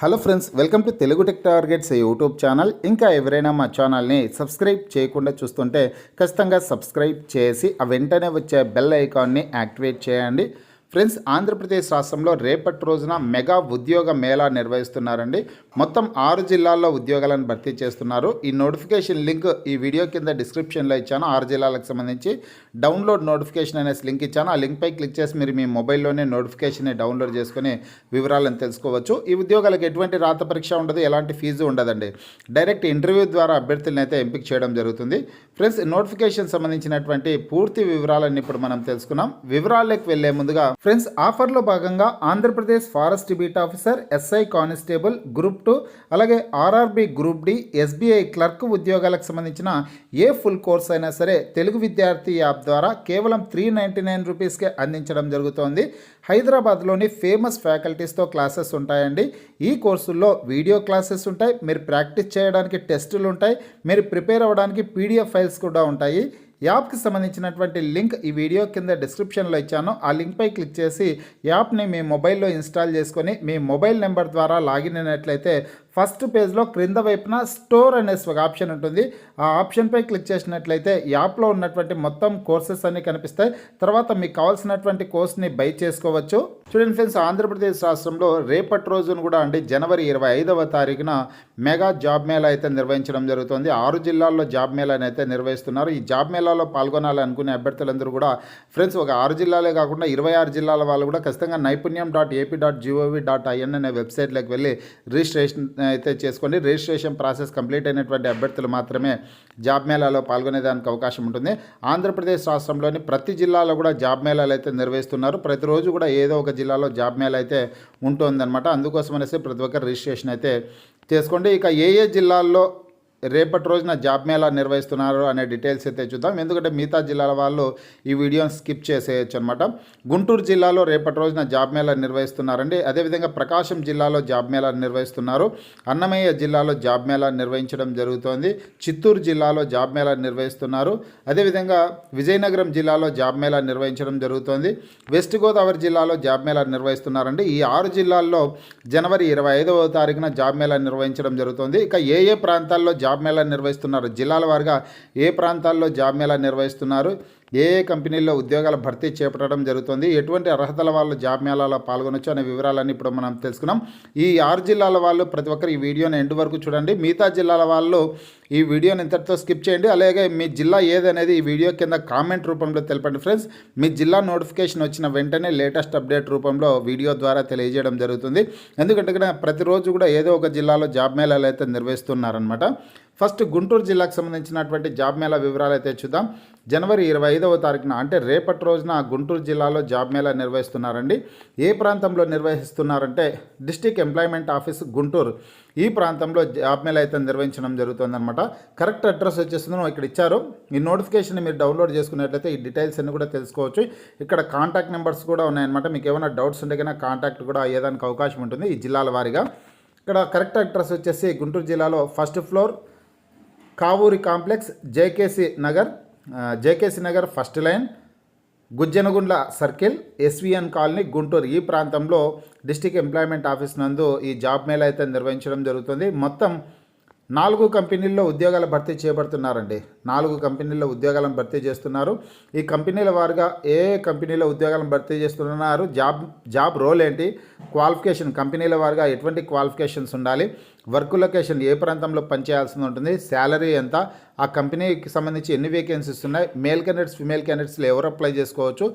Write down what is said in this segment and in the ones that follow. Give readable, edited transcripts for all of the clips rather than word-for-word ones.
Hello friends, welcome to Telugu tech targets YouTube channel. ఇంకా ఎవరైనా మా ఛానల్ని సబ్స్క్రైబ్ చేయకుండా చూస్తుంటే ఖచ్చితంగా సబ్స్క్రైబ్ చేసి ఆ వెంటనే వచ్చే బెల్ ఐకాన్ని యాక్టివేట్ చేయండి. ఫ్రెండ్స్, ఆంధ్రప్రదేశ్ రాష్ట్రంలో రేపటి రోజున మెగా ఉద్యోగ మేళా నిర్వహిస్తున్నారండి. మొత్తం 6 జిల్లాల్లో ఉద్యోగాలను భర్తీ చేస్తున్నారు. ఈ నోటిఫికేషన్ లింక్ ఈ వీడియో కింద డిస్క్రిప్షన్లో ఇచ్చాను. 6 జిల్లాలకు సంబంధించి డౌన్లోడ్ నోటిఫికేషన్ అనేసి లింక్ ఇచ్చాను. ఆ లింక్పై క్లిక్ చేసి మీరు మీ మొబైల్లోనే నోటిఫికేషన్ని డౌన్లోడ్ చేసుకుని వివరాలను తెలుసుకోవచ్చు. ఈ ఉద్యోగాలకు ఎటువంటి రాత పరీక్ష ఉండదు, ఎలాంటి ఫీజు ఉండదండి. డైరెక్ట్ ఇంటర్వ్యూ ద్వారా అభ్యర్థులను అయితే ఎంపిక చేయడం జరుగుతుంది. ఫ్రెండ్స్, నోటిఫికేషన్ సంబంధించినటువంటి పూర్తి వివరాలన్నీ ఇప్పుడు మనం తెలుసుకున్నాం. వివరాల్లోకి వెళ్లే ముందుగా ఫ్రెండ్స్, ఆఫర్లో భాగంగా Andhra Pradesh forest beat officer, SI constable, group 2, అలాగే RRB group D, SBI clerk ఉద్యోగాలకు సంబంధించిన ఏ ఫుల్ కోర్స్ అయినా సరే తెలుగు విద్యార్థి యాప్ ద్వారా కేవలం 399 రూపీస్కే అందించడం జరుగుతోంది. హైదరాబాద్లోని ఫేమస్ ఫ్యాకల్టీస్తో క్లాసెస్ ఉంటాయండి. ఈ కోర్సుల్లో వీడియో క్లాసెస్ ఉంటాయి, మీరు ప్రాక్టీస్ చేయడానికి టెస్టులు ఉంటాయి, మీరు ప్రిపేర్ అవ్వడానికి పీడిఎఫ్ ఫైల్స్ కూడా ఉంటాయి. యాప్కి సంబంధించినటువంటి లింక్ ఈ వీడియో కింద డిస్క్రిప్షన్లో ఇచ్చాను. ఆ లింక్పై క్లిక్ చేసి యాప్ని మీ మొబైల్లో ఇన్స్టాల్ చేసుకొని మీ మొబైల్ నెంబర్ ద్వారా లాగిన్ అయినట్లయితే ఫస్ట్ పేజ్లో క్రింద వైపున స్టోర్ అనేసి ఒక ఆప్షన్ ఉంటుంది. ఆ ఆప్షన్పై క్లిక్ చేసినట్లయితే యాప్లో ఉన్నటువంటి మొత్తం కోర్సెస్ అన్నీ కనిపిస్తాయి. తర్వాత మీకు కావాల్సినటువంటి కోర్స్ని బై చేసుకోవచ్చు. చూడండి ఫ్రెండ్స్, ఆంధ్రప్రదేశ్ రాష్ట్రంలో రేపటి రోజున కూడా అంటే జనవరి 25వ తారీఖున మెగా జాబ్ మేళా అయితే నిర్వహించడం జరుగుతుంది. 6 జిల్లాల్లో జాబ్ మేళాని అయితే నిర్వహిస్తున్నారు. ఈ జాబ్ మేళాలో పాల్గొనాలనుకునే అభ్యర్థులందరూ కూడా ఫ్రెండ్స్, ఒక 6 జిల్లాలే కాకుండా 26 జిల్లాల వాళ్ళు కూడా ఖచ్చితంగా naipunyam.ap.gov.in అనే వెబ్సైట్లోకి వెళ్ళి రిజిస్ట్రేషన్ అయితే చేసుకోండి. రిజిస్ట్రేషన్ ప్రాసెస్ కంప్లీట్ అయినటువంటి అభ్యర్థులు మాత్రమే జాబ్ మేళాలో పాల్గొనేదానికి అవకాశం ఉంటుంది. ఆంధ్రప్రదేశ్ రాష్ట్రంలోని ప్రతి జిల్లాలో కూడా జాబ్ మేళాలు అయితే నిర్వహిస్తున్నారు. ప్రతిరోజు కూడా ఏదో ఒక జిల్లాలో జాబ్ మేళా అయితే ఉంటుందన్నమాట. అందుకోసం అనేసి ప్రతి ఒక్కరు రిజిస్ట్రేషన్ అయితే చేసుకోండి. ఇక ఏ జిల్లాల్లో రేపటి రోజున జాబ్ మేళా నిర్వహిస్తున్నారు అనే డీటెయిల్స్ అయితే చూద్దాం. ఎందుకంటే మిగతా జిల్లాల వాళ్ళు ఈ వీడియోని స్కిప్ చేసేయచ్చు అనమాట. గుంటూరు జిల్లాలో రేపటి రోజున జాబ్ మేళా నిర్వహిస్తున్నారండి. అదేవిధంగా ప్రకాశం జిల్లాలో జాబ్ మేళా నిర్వహిస్తున్నారు. అన్నమయ్య జిల్లాలో జాబ్ మేళా నిర్వహించడం జరుగుతోంది. చిత్తూరు జిల్లాలో జాబ్ మేళా నిర్వహిస్తున్నారు. అదేవిధంగా విజయనగరం జిల్లాలో జాబ్ మేళా నిర్వహించడం జరుగుతోంది. వెస్ట్ గోదావరి జిల్లాలో జాబ్ మేళా నిర్వహిస్తున్నారండి. ఈ 6 జిల్లాల్లో జనవరి 25వ తారీఖున జాబ్ మేళా నిర్వహించడం జరుగుతుంది. ఇక ఏ ప్రాంతాల్లో జాబ్ మేళా నిర్వహిస్తున్నారు, జిల్లాల వారిగా ఏ ప్రాంతాల్లో జాబ్ మేళా నిర్వహిస్తున్నారు, ఏ కంపెనీల్లో ఉద్యోగాల భర్తీ చేపట్టడం జరుగుతుంది, ఎటువంటి అర్హతల వాళ్ళు జాబ్ మేళాలో పాల్గొనొచ్చు అనే వివరాలన్నీ ఇప్పుడు మనం తెలుసుకున్నాం. ఈ 6 జిల్లాల వాళ్ళు ప్రతి ఒక్కరు ఈ వీడియోని ఎండ్ వరకు చూడండి. మిగతా జిల్లాల వాళ్ళు ఈ వీడియోని ఇంతటితో స్కిప్ చేయండి. అలాగే మీ జిల్లా ఏదనేది ఈ వీడియో కింద కామెంట్ రూపంలో తెలపండి ఫ్రెండ్స్. మీ జిల్లా నోటిఫికేషన్ వచ్చిన వెంటనే లేటెస్ట్ అప్డేట్ రూపంలో వీడియో ద్వారా తెలియజేయడం జరుగుతుంది. ఎందుకంటే ప్రతిరోజు కూడా ఏదో ఒక జిల్లాలో జాబ్ మేళాలు అయితే నిర్వహిస్తున్నారనమాట. ఫస్ట్ గుంటూరు జిల్లాకు సంబంధించినటువంటి జాబ్ మేళా వివరాలు అయితే చూద్దాం. జనవరి 25వ తారీఖున అంటే రేపటి రోజున గుంటూరు జిల్లాలో జాబ్ మేళా నిర్వహిస్తున్నారండి. ఏ ప్రాంతంలో నిర్వహిస్తున్నారంటే డిస్ట్రిక్ట్ ఎంప్లాయ్మెంట్ ఆఫీస్ గుంటూరు, ఈ ప్రాంతంలో జాబ్ మేళా అయితే నిర్వహించడం జరుగుతుందన్నమాట. కరెక్ట్ అడ్రస్ వచ్చేసిందో ఇక్కడ ఇచ్చారు. ఈ నోటిఫికేషన్ మీరు డౌన్లోడ్ చేసుకున్నట్లయితే ఈ డీటెయిల్స్ అన్ని కూడా తెలుసుకోవచ్చు. ఇక్కడ కాంటాక్ట్ నెంబర్స్ కూడా ఉన్నాయన్నమాట. మీకు ఏమైనా డౌట్స్ ఉంటే కన్నా కాంటాక్ట్ కూడా అయ్యేదానికి అవకాశం ఉంటుంది ఈ జిల్లాల వారీగా. ఇక్కడ కరెక్ట్ అడ్రస్ వచ్చేసి గుంటూరు జిల్లాలో first floor, Kavuri complex, JKC Nagar first line, Gujjanagundla circle, SVN colony, Guntur, ఈ ప్రాంతంలో డిస్ట్రిక్ట్ ఎంప్లాయ్మెంట్ ఆఫీస్ నందు ఈ జాబ్ మేళా అయితే నిర్వహించడం జరుగుతుంది. మొత్తం 4 కంపెనీల్లో ఉద్యోగాలు భర్తీ చేయబడుతున్నారండి. 4 కంపెనీల్లో ఉద్యోగాలను భర్తీ చేస్తున్నారు. ఈ కంపెనీల వారుగా ఏ కంపెనీలో ఉద్యోగాలను భర్తీ చేస్తున్నారు, జాబ్ రోల్ ఏంటి, క్వాలిఫికేషన్ కంపెనీల వారుగా ఎటువంటి క్వాలిఫికేషన్స్ ఉండాలి, వర్క్ లొకేషన్ ఏ ప్రాంతంలో పనిచేయాల్సి ఉంటుంది, శాలరీ ఎంత, ఆ కంపెనీకి సంబంధించి ఎన్ని వేకెన్సీస్ ఉన్నాయి, మేల్ క్యాండిడేట్స్ ఫిమేల్ క్యాండిడేట్స్లో ఎవరు అప్లై చేసుకోవచ్చు,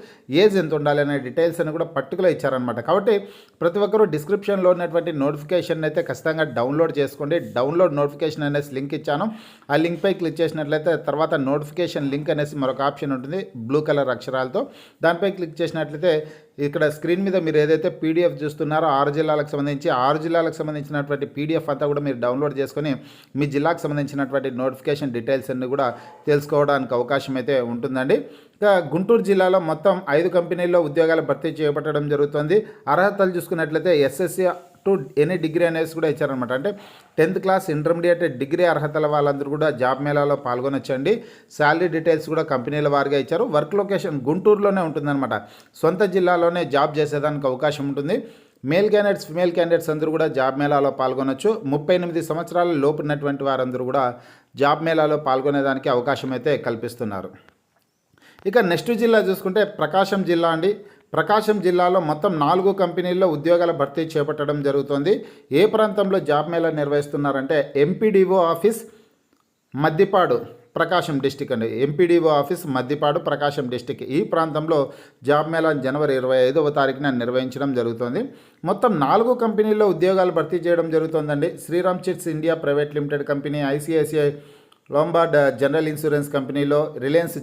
ఏజ్ ఎంత ఉండాలి అనే డీటెయిల్స్ అని కూడా పర్టికులర్ ఇచ్చారనమాట. కాబట్టి ప్రతి ఒక్కరూ డిస్క్రిప్షన్లో ఉన్నటువంటి నోటిఫికేషన్ అయితే ఖచ్చితంగా డౌన్లోడ్ చేసుకోండి. డౌన్లోడ్ నోటిఫికేషన్ అనేసి లింక్ ఇచ్చాను. ఆ లింక్పై క్లిక్ చేసినట్లయితే తర్వాత నోటిఫికేషన్ లింక్ అనేసి మరొక ఆప్షన్ ఉంటుంది బ్లూ కలర్ అక్షరాలతో. దానిపై క్లిక్ చేసినట్లయితే ఇక్కడ స్క్రీన్ మీద మీరు ఏదైతే పీడిఎఫ్ చూస్తున్నారో 6 జిల్లాలకు సంబంధించినటువంటి పీడిఎఫ్ అంతా కూడా మీరు డౌన్లోడ్ చేసుకొని మీ జిల్లాకు సంబంధించినటువంటి నోటిఫికేషన్ డీటెయిల్స్ అన్ని కూడా తెలుసుకోవడానికి అవకాశం అయితే ఉంటుందండి. ఇక గుంటూరు జిల్లాలో మొత్తం 5 కంపెనీల్లో ఉద్యోగాలు భర్తీ చేపట్టడం జరుగుతుంది. అర్హతలు చూసుకున్నట్లయితే ఎస్ఎస్సి టు ఎనీ డిగ్రీ అనేసి కూడా ఇచ్చారనమాట. అంటే 10th క్లాస్, ఇంటర్మీడియట్, డిగ్రీ అర్హతల వాళ్ళందరూ కూడా జాబ్ మేళాలో పాల్గొనొచ్చండి. శాలరీ డీటెయిల్స్ కూడా కంపెనీల వారిగా ఇచ్చారు. వర్క్ లొకేషన్ గుంటూరులోనే ఉంటుందన్నమాట. సొంత జిల్లాలోనే జాబ్ చేసేదానికి అవకాశం ఉంటుంది. మేల్ క్యాండిడేట్స్ ఫిమేల్ క్యాండిడేట్స్ అందరూ కూడా జాబ్ మేళాలో పాల్గొనొచ్చు. 38 సంవత్సరాల లోపు ఉన్నటువంటి వారందరూ కూడా జాబ్ మేళాలో పాల్గొనేదానికి అవకాశం అయితే కల్పిస్తున్నారు. ఇక నెక్స్ట్ జిల్లా చూసుకుంటే ప్రకాశం జిల్లా అండి. ప్రకాశం జిల్లాలో మొత్తం 4 కంపెనీల్లో ఉద్యోగాల భర్తీ చేపట్టడం జరుగుతుంది. ఏ ప్రాంతంలో జాబ్ మేళా నిర్వహిస్తున్నారంటే MPDO office Maddipadu Prakasam district అండి. MPDO office Maddipadu Prakasam district ఈ ప్రాంతంలో జాబ్ మేళా జనవరి 25వ తారీఖున నిర్వహించడం జరుగుతుంది. మొత్తం 4 కంపెనీల్లో ఉద్యోగాలు భర్తీ చేయడం జరుగుతుందండి. Sriram chits India private limited company, ICICI Lombard general insurance కంపెనీలో, రిలయన్స్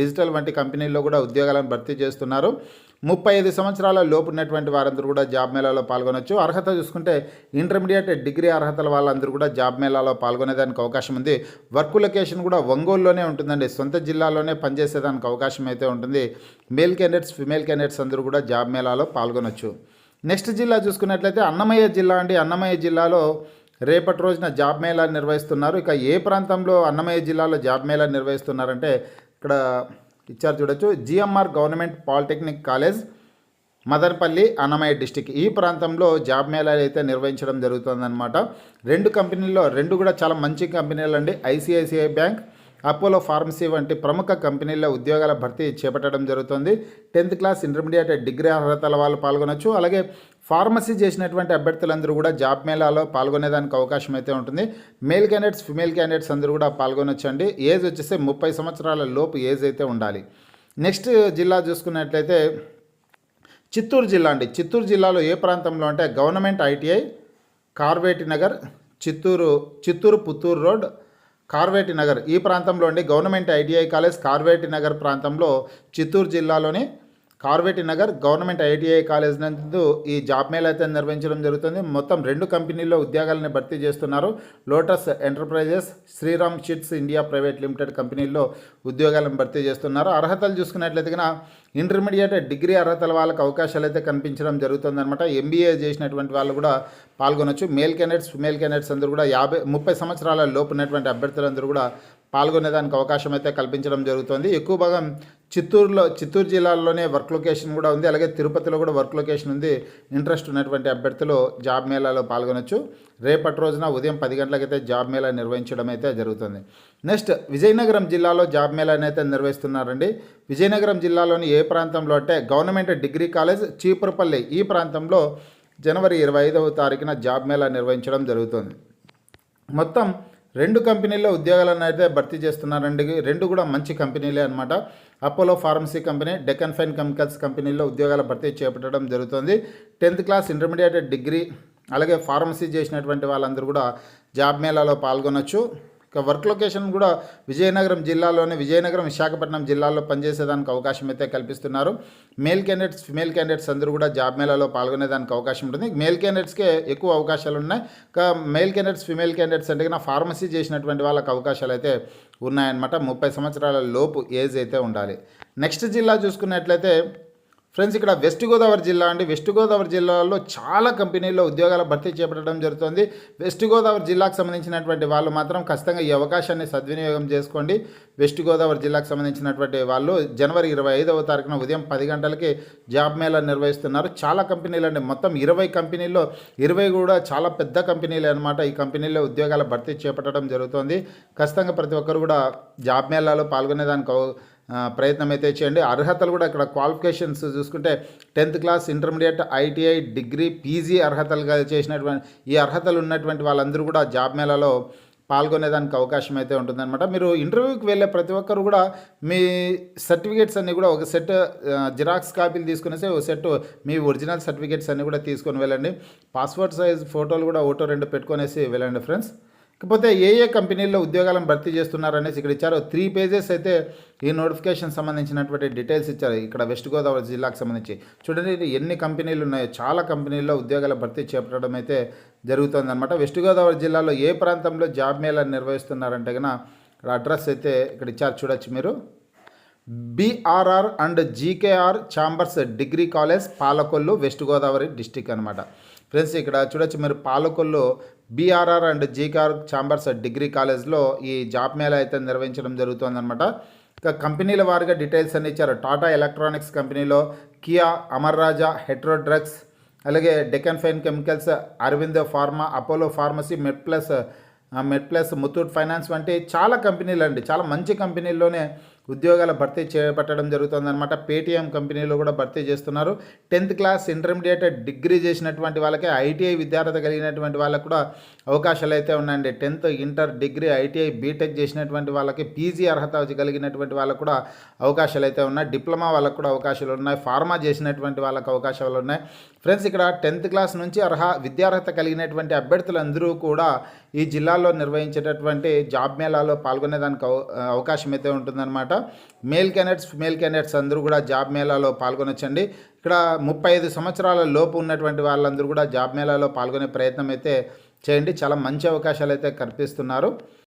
డిజిటల్ వంటి కంపెనీల్లో కూడా ఉద్యోగాలను భర్తీ చేస్తున్నారు. 35 సంవత్సరాల లోపు ఉన్నటువంటి వారందరూ కూడా జాబ్ మేళాలో పాల్గొనవచ్చు. అర్హత చూసుకుంటే ఇంటర్మీడియట్ డిగ్రీ అర్హతల వాళ్ళందరూ కూడా జాబ్ మేళాలో పాల్గొనేదానికి అవకాశం ఉంది. వర్క్ లొకేషన్ కూడా ఒంగోలులోనే ఉంటుందండి. సొంత జిల్లాలోనే పనిచేసేదానికి అవకాశం అయితే ఉంటుంది. మేల్ క్యాండిడేట్స్ ఫిమేల్ క్యాండిడేట్స్ అందరూ కూడా జాబ్ మేళాలో పాల్గొనవచ్చు. నెక్స్ట్ జిల్లా చూసుకున్నట్లయితే అన్నమయ్య జిల్లా అండి. అన్నమయ్య జిల్లాలో రేపటి రోజున జాబ్ మేళా నిర్వహిస్తున్నారు. ఇక ఏ ప్రాంతంలో అన్నమయ్య జిల్లాలో జాబ్ మేళా నిర్వహిస్తున్నారంటే ఇక్కడ ఇచ్చారు చూడొచ్చు. GMR government polytechnic college, Madanapalle, Annamayya district ఈ ప్రాంతంలో జాబ్ మేళాలు అయితే నిర్వహించడం జరుగుతుందన్నమాట. 2 కంపెనీల్లో 2 కూడా చాలా మంచి కంపెనీలు అండి. ఐసిఐసిఐ బ్యాంక్, అపోలో ఫార్మసీ వంటి ప్రముఖ కంపెనీల్లో ఉద్యోగాల భర్తీ చేపట్టడం జరుగుతుంది. 10th క్లాస్ ఇంటర్మీడియట్ డిగ్రీ అర్హతల వాళ్ళు పాల్గొనవచ్చు. అలాగే ఫార్మసీ చేసినటువంటి అభ్యర్థులందరూ కూడా జాబ్ మేళాలో పాల్గొనేదానికి అవకాశం అయితే ఉంటుంది. మేల్ క్యాండిడేట్స్ ఫిమేల్ క్యాండిడేట్స్ అందరూ కూడా పాల్గొనొచ్చండి. ఏజ్ వచ్చేసి 30 సంవత్సరాల లోపు ఏజ్ అయితే ఉండాలి. నెక్స్ట్ జిల్లా చూసుకున్నట్లయితే చిత్తూరు జిల్లా అండి. చిత్తూరు జిల్లాలో ఏ ప్రాంతంలో అంటే government ITI Karveti Nagar, Chittoor Puttur road, Karveti Nagar ఈ ప్రాంతంలో అండి. Government ITI college Karveti Nagar ప్రాంతంలో చిత్తూరు జిల్లాలోని Karveti Nagar government ITI college నందు ఈ జాబ్ మేళా అయితే నిర్వహించడం జరుగుతుంది. మొత్తం 2 కంపెనీల్లో ఉద్యోగాలను భర్తీ చేస్తున్నారు. Lotus enterprises, Sriram chits India private limited కంపెనీల్లో ఉద్యోగాలను భర్తీ చేస్తున్నారు. అర్హతలు చూసుకున్నట్లయితే కన్నా ఇంటర్మీడియట్ డిగ్రీ అర్హతల వాళ్ళకి అవకాశాలు అయితే కనిపించడం జరుగుతుందన్నమాట. ఎంబీఏ చేసినటువంటి వాళ్ళు కూడా పాల్గొనవచ్చు. మేల్ క్యాండిడేట్స్ ఫిమేల్ క్యాండిడేట్స్ అందరూ కూడా 30 సంవత్సరాల లోపు ఉన్నటువంటి అభ్యర్థులందరూ కూడా పాల్గొనేదానికి అవకాశం అయితే కల్పించడం జరుగుతుంది. ఎక్కువ భాగం చిత్తూరు జిల్లాలోనే వర్క్ లొకేషన్ కూడా ఉంది. అలాగే తిరుపతిలో కూడా వర్క్ లొకేషన్ ఉంది. ఇంట్రెస్ట్ ఉన్నటువంటి అభ్యర్థులు జాబ్ మేళాలో పాల్గొనవచ్చు. రేపటి రోజున ఉదయం 10 గంటలకైతే జాబ్ మేళా నిర్వహించడం అయితే జరుగుతుంది. నెక్స్ట్ విజయనగరం జిల్లాలో జాబ్ మేళాని అయితే నిర్వహిస్తున్నారండి. విజయనగరం జిల్లాలోని ఏ ప్రాంతంలో అంటే గవర్నమెంట్ డిగ్రీ కాలేజ్ చీపురపల్లి ఈ ప్రాంతంలో జనవరి 25వ తారీఖున జాబ్ మేళా నిర్వహించడం జరుగుతుంది. మొత్తం 2 కంపెనీల్లో ఉద్యోగాలను అయితే భర్తీ చేస్తున్నారండి. 2 కూడా మంచి కంపెనీలే అనమాట. Apollo pharmacy company, Deccan fine chemicals కంపెనీల్లో ఉద్యోగాల భర్తీ చేపట్టడం జరుగుతుంది. 10th క్లాస్ ఇంటర్మీడియట్ డిగ్రీ అలాగే ఫార్మసీ చేసినటువంటి వాళ్ళందరూ కూడా జాబ్ మేళాలో పాల్గొనవచ్చు. ఇక వర్క్ లొకేషన్ కూడా విజయనగరం జిల్లాలోనే విజయనగరం, విశాఖపట్నం జిల్లాల్లో పనిచేసేదానికి అవకాశం అయితే కల్పిస్తున్నారు. మేల్ క్యాండిడేట్స్ ఫిమేల్ క్యాండిడేట్స్ అందరూ కూడా జాబ్ మేళాలో పాల్గొనేదానికి అవకాశం ఉంటుంది. మేల్ క్యాండిడేట్స్కే ఎక్కువ అవకాశాలు ఉన్నాయి. మేల్ క్యాండిడేట్స్ ఫిమేల్ క్యాండిడేట్స్ అంటే కన్నా ఫార్మసీ చేసినటువంటి వాళ్ళకి అవకాశాలు అయితే ఉన్నాయన్నమాట. 30 సంవత్సరాల లోపు ఏజ్ అయితే ఉండాలి. నెక్స్ట్ జిల్లా చూసుకున్నట్లయితే ఫ్రెండ్స్ ఇక్కడ వెస్ట్ గోదావరి జిల్లా అండి. వెస్ట్ గోదావరి జిల్లాలో చాలా కంపెనీల్లో ఉద్యోగాల భర్తీ చేపట్టడం జరుగుతుంది. వెస్ట్ గోదావరి జిల్లాకు సంబంధించినటువంటి వాళ్ళు మాత్రం ఖచ్చితంగా ఈ అవకాశాన్ని సద్వినియోగం చేసుకోండి. వెస్ట్ గోదావరి జిల్లాకు సంబంధించినటువంటి వాళ్ళు జనవరి 25వ తారీఖున ఉదయం 10 గంటలకి జాబ్ మేళా నిర్వహిస్తున్నారు. చాలా కంపెనీలు అండి. మొత్తం 20 కంపెనీల్లో 20 కూడా చాలా పెద్ద కంపెనీలు అనమాట. ఈ కంపెనీల్లో ఉద్యోగాల భర్తీ చేపట్టడం జరుగుతుంది. ఖచ్చితంగా ప్రతి ఒక్కరు కూడా జాబ్ మేళాలో పాల్గొనేదానికి ప్రయత్నం అయితే చేయండి. అర్హతలు కూడా ఇక్కడ క్వాలిఫికేషన్స్ చూసుకుంటే 10th class intermediate ITI degree PG అర్హతలుగా చేసినటువంటి ఈ అర్హతలు ఉన్నటువంటి వాళ్ళందరూ కూడా జాబ్ మేళాలో పాల్గొనేదానికి అవకాశం అయితే ఉంటుందన్నమాట. మీరు ఇంటర్వ్యూకి వెళ్ళే ప్రతి ఒక్కరు కూడా మీ సర్టిఫికేట్స్ అన్నీ కూడా ఒక సెట్ జిరాక్స్ కాపీలు తీసుకునేసి ఒక సెట్ మీ ఒరిజినల్ సర్టిఫికేట్స్ అన్నీ కూడా తీసుకొని వెళ్ళండి. పాస్పోర్ట్ సైజ్ ఫోటోలు కూడా 1-2 పెట్టుకొనేసి వెళ్ళండి ఫ్రెండ్స్. కాకపోతే ఏ కంపెనీల్లో ఉద్యోగాలను భర్తీ చేస్తున్నారనేసి ఇక్కడ ఇచ్చారు. 3 పేజెస్ అయితే ఈ నోటిఫికేషన్ సంబంధించినటువంటి డీటెయిల్స్ ఇచ్చారు. ఇక్కడ వెస్ట్ గోదావరి జిల్లాకు సంబంధించి చూడండి ఎన్ని కంపెనీలు ఉన్నాయో. చాలా కంపెనీల్లో ఉద్యోగాల భర్తీ చేపట్టడం అయితే జరుగుతుందన్నమాట. వెస్ట్ గోదావరి జిల్లాలో ఏ ప్రాంతంలో జాబ్ మేళా నిర్వహిస్తున్నారంటే కనుక అడ్రస్ అయితే ఇక్కడ ఇచ్చారు చూడొచ్చు మీరు. BRR and జీకేఆర్ chambers degree college Palakollu west Godavari district అనమాట. ఫ్రెండ్స్ ఇక్కడ చూడొచ్చు మీరు Palakollu BRR and జీకేఆర్ chambers degree కాలేజ్లో ఈ జాబ్ మేళా అయితే నిర్వహించడం జరుగుతుందన్నమాట. ఇక కంపెనీల వారిగా డీటెయిల్స్ అన్ని ఇచ్చారు. టాటా ఎలక్ట్రానిక్స్ కంపెనీలో, కియా, అమర్ రాజా, హెట్రో డ్రగ్స్, అలాగే Deccan fine chemicals, Aurobindo pharma, Apollo pharmacy, med plus, Muthoot finance వంటి చాలా కంపెనీలు అండి, చాలా మంచి కంపెనీల్లోనే ఉద్యోగాల భర్తీ చేపట్టడం జరుగుతుందన్నమాట. పేటీఎం కంపెనీలో కూడా భర్తీ చేస్తున్నారు. 10th క్లాస్, ఇంటర్మీడియట్, డిగ్రీ చేసినటువంటి వాళ్ళకి, ఐటీఐ విద్యార్హత కలిగినటువంటి వాళ్ళకు కూడా అవకాశాలు అయితే ఉన్నాయండి. 10th, inter, degree, ITI, BTech చేసినటువంటి వాళ్ళకి, పీజీ అర్హత కలిగినటువంటి వాళ్ళకు కూడా అవకాశాలు అయితే ఉన్నాయి. డిప్లొమా వాళ్ళకు కూడా అవకాశాలు ఉన్నాయి. ఫార్మా చేసినటువంటి వాళ్ళకు అవకాశాలు ఉన్నాయి. ఫ్రెండ్స్, ఇక్కడ 10th క్లాస్ నుంచి విద్యార్హత కలిగినటువంటి అభ్యర్థులందరూ కూడా ఈ జిల్లాలో నిర్వహించేటటువంటి జాబ్ మేళాలో పాల్గొనేదానికి అవకాశం అయితే ఉంటుందన్నమాట. మేల్ క్యాండిడేట్స్, ఫిమేల్ క్యాండిడేట్స్ అందరూ కూడా జాబ్ మేళాలో పాల్గొనొచ్చండి. ఇక్కడ 35 సంవత్సరాల లోపు ఉన్నటువంటి వాళ్ళందరూ కూడా జాబ్ మేళాలో పాల్గొనే ప్రయత్నం అయితే చేయండి. చాలా మంచి అవకాశాలు అయితే కల్పిస్తున్నారు.